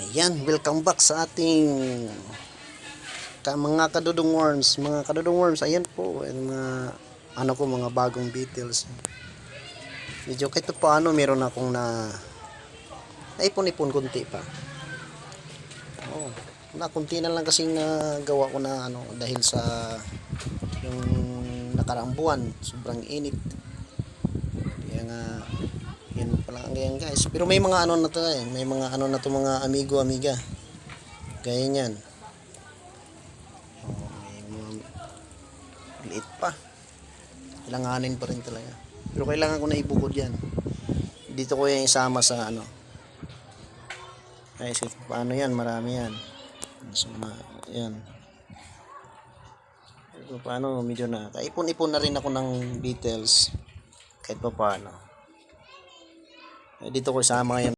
Ayan, welcome back sa ating mga kadudong worms. Mga kadudong worms, ayan po. Mga, mga bagong beetles. Medyo kahit paano meron akong naipon-ipon kunti pa. Oh, kunti na lang kasing nagawa ko na dahil sa yung nakaraang buwan. Sobrang init. Kaya nga, yan pala ngayon guys. Pero may mga na to may mga na to mga amigo, amiga. Gaya niyan. Oh, may mga liit pa. Kailanganin pa rin talaga. Pero kailangan ko na ibukod yan. Dito ko yung isama sa Ay, paano yan? Marami yan. So, yan. So, paano medyo na. Kaipon-ipon na rin ako ng beetles. Kahit pa paano. Dito ko isama ngayon.